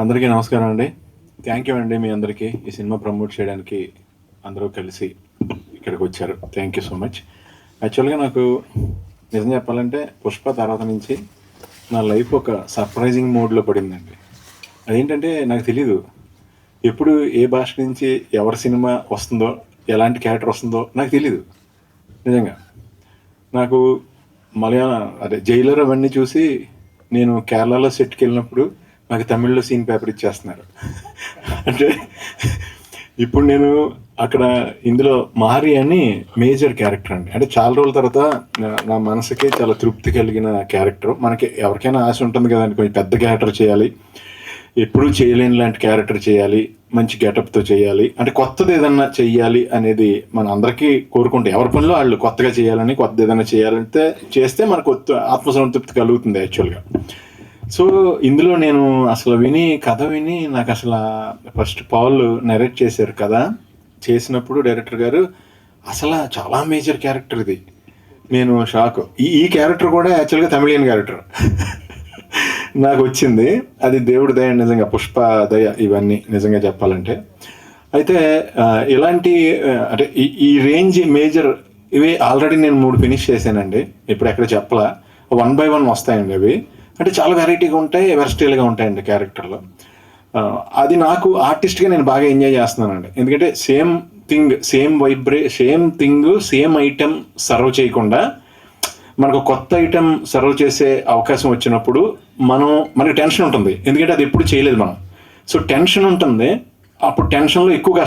అందరికీ నమస్కారం అండి. థ్యాంక్ యూ అండి మీ అందరికీ ఈ సినిమా ప్రమోట్ చేయడానికి అందరూ కలిసి ఇక్కడికి వచ్చారు. Thank you so much. యాక్చువల్గా నాకు నిజం చెప్పాలంటే పుష్ప తర్వాత నుంచి నా లైఫ్ ఒక సర్ప్రైజింగ్ మోడ్లో పడిందండి. అదేంటంటే నాకు తెలీదు ఎప్పుడు ఏ భాష నుంచి ఎవరి సినిమా వస్తుందో, ఎలాంటి క్యారెక్టర్ వస్తుందో నాకు తెలీదు. నిజంగా నాకు జైలర్ అవన్నీ చూసి నేను కేరళలో సెట్కి వెళ్ళినప్పుడు నాకు తమిళ్లో సీన్ పేపర్ ఇచ్చేస్తున్నారు. అంటే ఇప్పుడు నేను అక్కడ ఇందులో మారి అని మేజర్ క్యారెక్టర్ అండి. అంటే చాలా రోజుల తర్వాత నా మనసుకి చాలా తృప్తి కలిగిన క్యారెక్టర్. మనకి ఎవరికైనా ఆశ ఉంటుంది కదండి, కొంచెం పెద్ద క్యారెక్టర్ చేయాలి, ఎప్పుడూ చేయలేని లాంటి క్యారెక్టర్ చేయాలి, మంచి గెటప్తో చేయాలి, అంటే కొత్తది ఏదన్నా చెయ్యాలి అనేది మన అందరికీ కోరుకుంటే ఎవరి పనిలో వాళ్ళు కొత్తగా చేయాలని, కొత్తది ఏదైనా చేయాలంటే చేస్తే మనకు ఆత్మసంతృప్తి కలుగుతుంది యాక్చువల్గా. సో ఇందులో నేను అసలు కథ విని నాకు అసలు ఫస్ట్ పాల్ నరేట్ చేశారు కదా, చేసినప్పుడు డైరెక్టర్ గారు అసలు చాలా మేజర్ క్యారెక్టర్ ఇది. నేను షాక్. ఈ క్యారెక్టర్ కూడా యాక్చువల్గా తమిళియన్ క్యారెక్టర్ నాకు వచ్చింది. అది దేవుడి దయ నిజంగా, పుష్ప దయ ఇవన్నీ నిజంగా చెప్పాలంటే. అయితే ఇలాంటి అంటే ఈ రేంజ్ మేజర్ ఇవి ఆల్రెడీ నేను 3 ఫినిష్ చేశానండి. ఇప్పుడు ఎక్కడ చెప్పలా, 1 by 1 వస్తాయండి అవి. అంటే చాలా వెరైటీగా ఉంటాయి, వెర్స్టైల్గా ఉంటాయండి క్యారెక్టర్లో. అది నాకు ఆర్టిస్ట్గా నేను బాగా ఎంజాయ్ చేస్తున్నానండి. ఎందుకంటే same thing, same thing, same item serve చేయకుండా మనకు కొత్త ఐటెం సర్వ్ చేసే అవకాశం వచ్చినప్పుడు మనకి టెన్షన్ ఉంటుంది. ఎందుకంటే అది ఎప్పుడు చేయలేదు మనం. సో టెన్షన్ ఉంటుంది. అప్పుడు టెన్షన్లో ఎక్కువ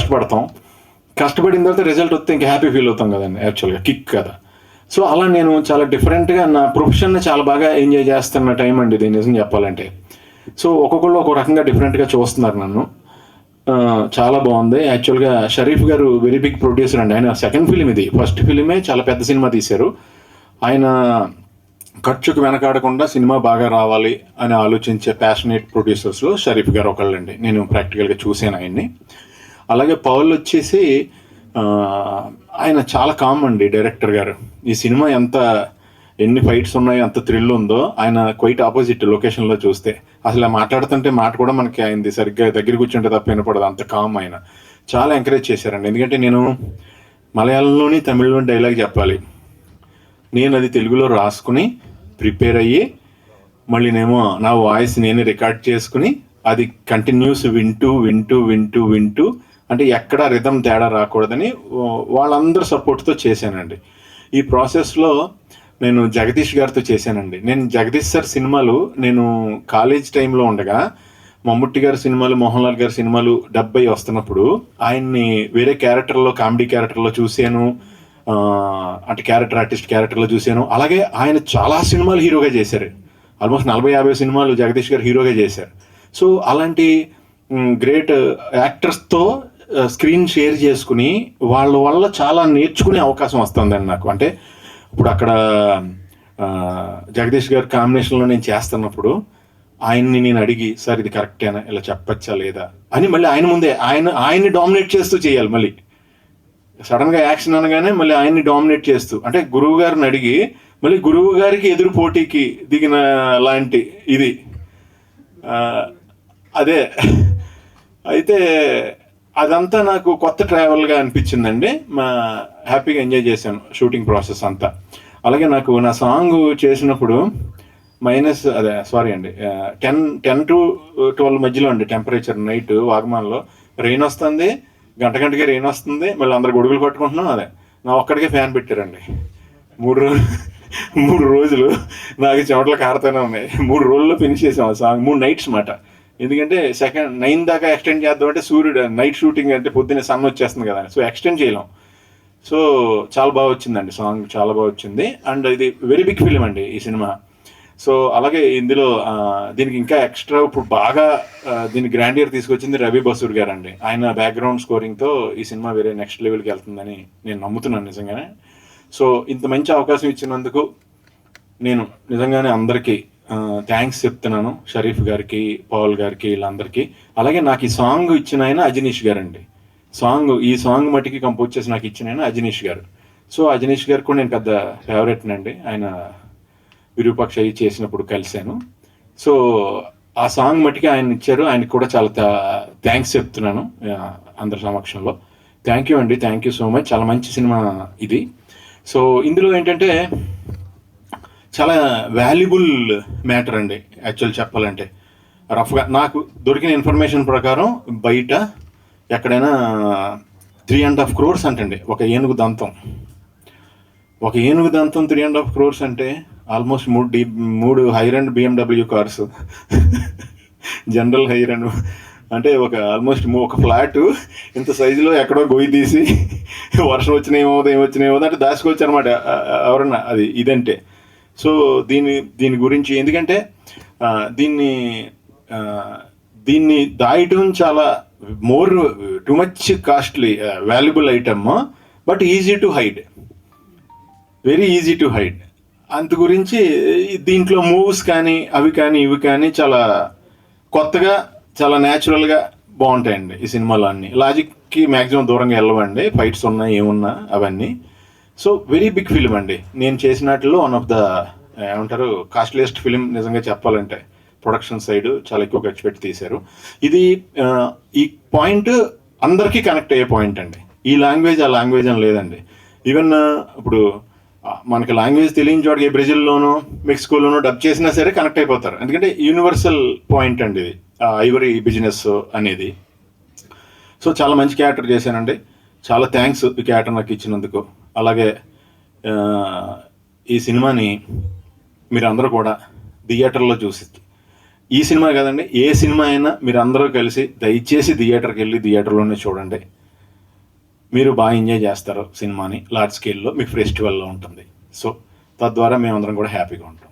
కష్టపడిన తర్వాత రిజల్ట్ వస్తే ఇంకా హ్యాపీ ఫీల్ అవుతాం కదండి, యాక్చువల్గా కిక్ కదా. సో అలా నేను చాలా డిఫరెంట్గా నా ప్రొఫెషన్ని చాలా బాగా ఎంజాయ్ చేస్తున్న టైం అండి ఇది నిజం చెప్పాలంటే. సో ఒక్కొక్కళ్ళు ఒక రకంగా డిఫరెంట్గా చూస్తున్నారు నన్ను. చాలా బాగుంది. యాక్చువల్గా షరీఫ్ గారు వెరీ బిగ్ ప్రొడ్యూసర్ అండి. ఆయన సెకండ్ ఫిలిం ఇది. ఫస్ట్ ఫిలిమే చాలా పెద్ద సినిమా తీశారు. ఆయన ఖర్చుకు వెనకాడకుండా సినిమా బాగా రావాలి అని ఆలోచించే ప్యాషనేట్ ప్రొడ్యూసర్స్లో షరీఫ్ గారు ఒకళ్ళండి. నేను ప్రాక్టికల్గా చూశాను ఆయన్ని. అలాగే పౌల్ వచ్చేసి ఆయన చాలా కామ్ అండి డైరెక్టర్ గారు. ఈ సినిమా ఎన్ని ఫైట్స్ ఉన్నాయో, ఎంత థ్రిల్ ఉందో, ఆయన క్వైట్ ఆపోజిట్ లొకేషన్లో చూస్తే. అసలు మాట్లాడుతుంటే మాట కూడా మనకి ఆయనది సరిగ్గా దగ్గర కూర్చుంటే తప్ప వినపడదు, అంత కామ్ ఆయన. చాలా ఎంకరేజ్ చేశారండి. ఎందుకంటే నేను మలయాళంలోని తమిళ్లోని డైలాగ్ చెప్పాలి, నేను అది తెలుగులో రాసుకుని ప్రిపేర్ అయ్యి మళ్ళీ నా వాయిస్ నేనే రికార్డ్ చేసుకుని అది కంటిన్యూస్ వింటూ అంటే ఎక్కడ రిథం తేడా రాకూడదని వాళ్ళందరూ సపోర్ట్తో చేశానండి. ఈ ప్రాసెస్లో నేను జగదీష్ గారితో చేశానండి. నేను జగదీష్ సార్ సినిమాలు నేను కాలేజ్ టైంలో ఉండగా మమ్ముట్టి గారి సినిమాలు, మోహన్ లాల్ గారి సినిమాలు 70 వస్తున్నప్పుడు ఆయన్ని వేరే క్యారెక్టర్లో, కామెడీ క్యారెక్టర్లో చూశాను. అంటే ఆర్టిస్ట్ క్యారెక్టర్లో చూశాను. అలాగే ఆయన చాలా సినిమాలు హీరోగా చేశారు. ఆల్మోస్ట్ 40-50 సినిమాలు జగదీష్ గారు హీరోగా చేశారు. సో అలాంటి గ్రేట్ యాక్టర్స్తో స్క్రీన్ షేర్ చేసుకుని వాళ్ళ వల్ల చాలా నేర్చుకునే అవకాశం వస్తుందండి నాకు. అంటే ఇప్పుడు అక్కడ జగదీష్ గారి కాంబినేషన్లో నేను చేస్తున్నప్పుడు ఆయన్ని నేను అడిగి, సార్ ఇది కరెక్టేనా, ఇలా చెప్పచ్చా లేదా అని మళ్ళీ ఆయన ముందే ఆయన్ని డామినేట్ చేస్తూ చేయాలి. మళ్ళీ సడన్గా యాక్షన్ అనగానే మళ్ళీ ఆయన్ని డామినేట్ చేస్తూ, అంటే గురువు గారిని అడిగి మళ్ళీ గురువు గారికి ఎదురు పోటీకి దిగిన లాంటి ఇది అదే. అయితే అదంతా నాకు కొత్త ట్రావెల్గా అనిపించిందండి. హ్యాపీగా ఎంజాయ్ చేశాను షూటింగ్ ప్రాసెస్ అంతా. అలాగే నాకు నా సాంగ్ చేసినప్పుడు -10 to 12 మధ్యలో అండి టెంపరేచర్. నైట్ వాగమాన్లో రెయిన్ వస్తుంది, గంటకి రెయిన్ వస్తుంది, మళ్ళీ అందరు గొడుగులు పట్టుకుంటున్నాం. నా ఒక్కడికే ఫ్యాన్ పెట్టారండి. 3 రోజులు నాకు చెమటలు కారుతూనే ఉన్నాయి. 3 రోజుల్లో ఫినిష్ చేసాం ఆ సాంగ్. 3 నైట్స్ మాట. ఎందుకంటే 9 దాకా ఎక్స్టెండ్ చేద్దామంటే సూర్యుడు నైట్ షూటింగ్ అంటే పొద్దున్నే సన్ వచ్చేస్తుంది కదా, సో ఎక్స్టెండ్ చేయలేం. సో చాలా బాగా వచ్చిందండి సాంగ్, చాలా బాగా వచ్చింది. అండ్ ఇది వెరీ బిగ్ ఫిలిం అండి ఈ సినిమా. సో అలాగే ఇందులో దీనికి ఇంకా ఎక్స్ట్రా ఇప్పుడు బాగా దీని గ్రాండియర్ తీసుకొచ్చింది రవి బసూర్ గారు అండి. ఆయన బ్యాక్గ్రౌండ్ స్కోరింగ్తో ఈ సినిమా వేరే నెక్స్ట్ లెవెల్కి వెళ్తుందని నేను నమ్ముతున్నాను నిజంగానే. సో ఇంత మంచి అవకాశం ఇచ్చినందుకు నేను నిజంగానే అందరికీ థ్యాంక్స్ చెప్తున్నాను. షరీఫ్ గారికి, పౌల్ గారికి, వీళ్ళందరికీ. అలాగే నాకు ఈ సాంగ్ ఇచ్చిన ఆయన అజనీష్ గారు అండి. ఈ సాంగ్ మట్టికి కంపోజ్ చేసి నాకు ఇచ్చిన ఆయన అజనీష్ గారు. సో అజనీష్ గారు కూడా నేను పెద్ద ఫేవరెట్ అండి. ఆయన విరూపాక్ష చేసినప్పుడు కలిశాను. సో ఆ సాంగ్ మట్టికి ఆయన ఇచ్చారు. ఆయనకి కూడా చాలా థ్యాంక్స్ చెప్తున్నాను అందరి సమక్షంలో. థ్యాంక్ యూ అండి, థ్యాంక్ యూ సో మచ్. చాలా మంచి సినిమా ఇది. సో ఇందులో ఏంటంటే చాలా వాల్యుబుల్ మ్యాటర్ అండి యాక్చువల్ చెప్పాలంటే. రఫ్గా నాకు దొరికిన ఇన్ఫర్మేషన్ ప్రకారం బయట ఎక్కడైనా 3.5 crores అంటండి ఒక ఏనుగు దంతం. ఒక ఏనుగు దంతం 3.5 crores అంటే ఆల్మోస్ట్ 3 హైర్ అండ్ BMW కార్స్, జనరల్ హైర్ అండ్ అంటే ఆల్మోస్ట్ ఒక ఫ్లాట్ ఇంత సైజులో ఎక్కడో గొయ్యి తీసి వర్షం ఏమవుతుంది అంటే దాచుకోవచ్చు అనమాట ఎవరన్నా అది ఇదంటే. సో దీని గురించి ఎందుకంటే దీన్ని దాయటం చాలా too much costly valuable item, but easy to hide, very easy to hide. అందు గురించి దీంట్లో మూవ్స్ కానీ అవి కానీ ఇవి కానీ చాలా కొత్తగా చాలా న్యాచురల్గా బాగుంటాయండి ఈ సినిమాలో. అన్ని లాజిక్కి మ్యాక్సిమం దూరంగా వెళ్ళవండి, ఫైట్స్ ఉన్నాయి ఏమున్నా అవన్నీ. సో వెరీ బిగ్ ఫిలిం అండి. నేను చేసినట్లో వన్ ఆఫ్ ద ఏమంటారు కాస్ట్లీయెస్ట్ ఫిలిం నిజంగా చెప్పాలంటే. ప్రొడక్షన్ సైడ్ చాలా ఎక్కువ ఖర్చు పెట్టి తీశారు. ఇది ఈ పాయింట్ అందరికీ కనెక్ట్ అయ్యే పాయింట్ అండి. ఈ లాంగ్వేజ్ ఆ లాంగ్వేజ్ అని లేదండి. ఈవెన్ ఇప్పుడు మనకి లాంగ్వేజ్ తెలియని చోటకి బ్రెజిల్లోనో మెక్సికోలోనో డబ్ చేసినా సరే కనెక్ట్ అయిపోతారు, ఎందుకంటే యూనివర్సల్ పాయింట్ అండి ఇది ఐవరీ బిజినెస్ అనేది. సో చాలా మంచి క్యారెక్టర్ చేశానండి. చాలా థ్యాంక్స్ ఈ క్యారెక్టర్ నాకు ఇచ్చినందుకు. అలాగే ఈ సినిమాని మీరు అందరూ కూడా థియేటర్లో చూసి, ఈ సినిమా కదండి ఏ సినిమా అయినా మీరు అందరూ కలిసి దయచేసి థియేటర్కి వెళ్ళి థియేటర్లోనే చూడండి. మీరు బాగా ఎంజాయ్ చేస్తారు సినిమాని. లార్జ్ స్కేల్లో మీకు ఫెస్టివల్లో ఉంటుంది. సో తద్వారా మేమందరం కూడా హ్యాపీగా ఉంటాం.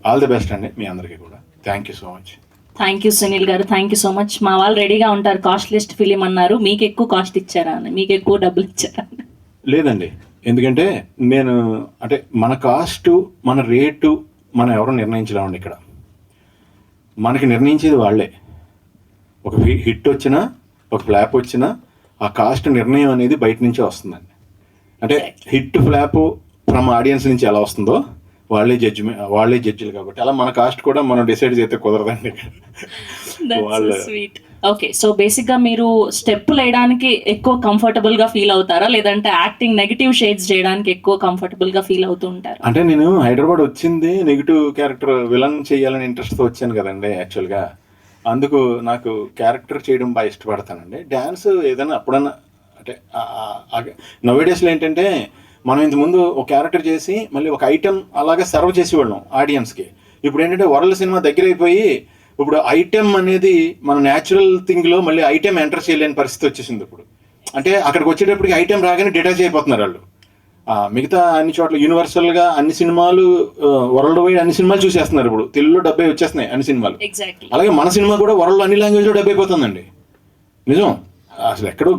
ఆల్ ది బెస్ట్ అండి మీ అందరికీ కూడా. Thank you so much. Thank you Sunil గారు, థ్యాంక్ యూ సో మచ్. మా వాళ్ళు రెడీగా ఉంటారు. కాస్ట్లీస్ట్ ఫిలిం అన్నారు, మీకు ఎక్కువ కాస్ట్ ఇచ్చారా అని, మీకు ఎక్కువ డబ్బులు ఇచ్చారా? లేదండి, ఎందుకంటే నేను అంటే మన కాస్టు మన రేటు మనం ఎవరు నిర్ణయించలేమండి. ఇక్కడ మనకి నిర్ణయించేది వాళ్ళే. ఒక హిట్ వచ్చినా ఒక ఫ్లాప్ వచ్చినా ఆ కాస్ట్ నిర్ణయం అనేది బయట నుంచే వస్తుందండి. అంటే హిట్ ఫ్లాప్ ఫ్రమ్ ఆడియన్స్ నుంచి ఎలా వస్తుందో వాళ్ళే జడ్జిలు కాబట్టి అలా మన కాస్ట్ కూడా మనం డిసైడ్ చేస్తే కుదరదండి. ఓకే, సో బేసిక్ గా మీరు స్టెప్పులు వేయడానికి ఎక్కువ కంఫర్టబుల్ గా ఫీల్ అవుతారా, లేదంటే యాక్టింగ్ నెగిటివ్ షేడ్స్ చేయడానికి ఎక్కువ కంఫర్టబుల్ గా ఫీల్ అవుతూ ఉంటారు? అంటే నేను హైదరాబాద్ వచ్చింది నెగిటివ్ క్యారెక్టర్ విలన్ చేయాలని ఇంట్రెస్ట్ తో వచ్చాను కదండి యాక్చువల్గా. అందుకు నాకు క్యారెక్టర్ చేయడం బాగా ఇష్టపడతానండి. డ్యాన్స్ ఏదైనా అప్పుడన్నా అంటే నవేడేస్లో ఏంటంటే మనం ఇంతకుముందు ఒక క్యారెక్టర్ చేసి మళ్ళీ ఒక ఐటెం అలాగే సర్వ్ చేసేవాళ్ళం ఆడియన్స్కి. ఇప్పుడు ఏంటంటే వరల్డ్ సినిమా దగ్గర అయిపోయి ఇప్పుడు ఐటెం అనేది మన న్యాచురల్ థింగ్లో మళ్ళీ ఐటెం ఎంటర్ చేయలేని పరిస్థితి వచ్చేసింది ఇప్పుడు. అంటే అక్కడికి వచ్చేటప్పటికి ఐటెం రాగానే డిటాచ్ అయిపోతున్నారు వాళ్ళు. మిగతా అన్ని చోట్ల యూనివర్సల్గా అన్ని సినిమాలు వరల్డ్ వైడ్ అన్ని సినిమాలు చూసేస్తున్నారు. ఇప్పుడు తెలుగులో 70 వచ్చేస్తున్నాయి అన్ని సినిమాలు. అలాగే మన సినిమా కూడా వరల్డ్ అన్ని లాంగ్వేజ్లో 70 అయిపోతుందండి. నిజం, అసలు ఎక్కడో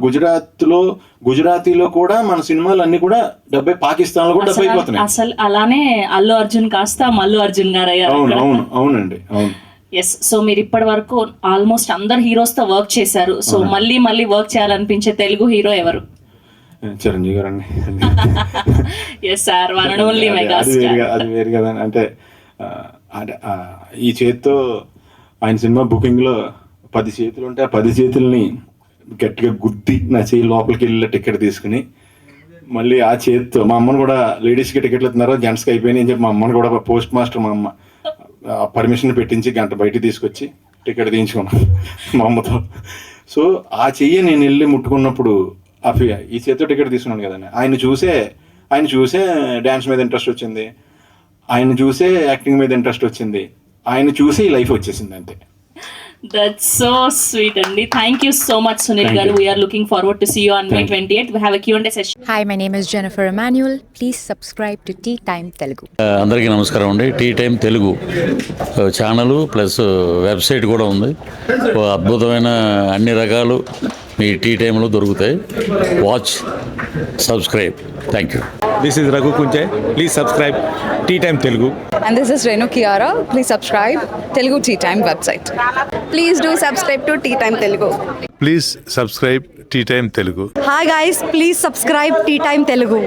గుజరాతీలో కూడా మన సినిమాలు అన్ని కూడా 70, పాకిస్తాన్లో కూడా 70 అయిపోతున్నాయి. అసలు అలానే అల్లు అర్జున్ కాస్త మల్లు అర్జున్ గారు అయ్యారు. అవునండి, అవును. ఎస్, సో మీరు ఇప్పటి వరకు ఆల్మోస్ట్ అందరు హీరోస్ తో వర్క్ చేశారు. సో మళ్ళీ వర్క్ చేయాలనిపించే తెలుగు హీరో ఎవరు? చిరంజీవి గారు అండి. Yes sir, one and only megastar. అది వేరు కదా. అంటే ఈ చేతితో ఆయన సినిమా బుకింగ్లో 10 చేతులు ఉంటే ఆ 10 చేతుల్ని గట్టిగా గుద్ది నా చేయి లోపలికి వెళ్ళి టికెట్ తీసుకుని మళ్ళీ ఆ చేతితో మా అమ్మను కూడా లేడీస్కి టికెట్లు ఇస్తున్నారు, జెంట్స్కి అయిపోయినాయి అని చెప్పి మా అమ్మను కూడా పోస్ట్ మాస్టర్ మా అమ్మ పర్మిషన్ పెట్టించి గంట బయట తీసుకొచ్చి టికెట్ తీయించుకున్నాను మా అమ్మతో. సో ఆ చెయ్యి నేను వెళ్ళి ముట్టుకున్నప్పుడు ఈ చేతితో టికెట్ తీసుకున్నాను కదండి. ఆయన చూసే డ్యాన్స్ మీద ఇంట్రెస్ట్ వచ్చింది, ఆయన చూసే యాక్టింగ్ మీద ఇంట్రెస్ట్ వచ్చింది, ఆయన చూసి లైఫ్ వచ్చేసింది అంతే. That's so sweet అండి. Thank you so much Sunil garu. We are looking forward to see you on May 28th. We have a Q&A session. Hi, my name is Jennifer Emmanuel. Please subscribe to Tea Time Telugu. అందరికీ నమస్కారం అండి. Tea time Telugu channel plus website కూడా ఉంది. అద్భుతమైన అన్ని రకాలు మీ tea టైంలో దొరుకుతాయి. Watch, subscribe. Thank you. This is Raghu Kunche. Please subscribe Tea Time Telugu. And this is Renu Kiara. Please subscribe Telugu Tea Time website. Please do subscribe to Tea Time Telugu. Please subscribe Tea Time Telugu. Hi guys, please subscribe Tea Time Telugu.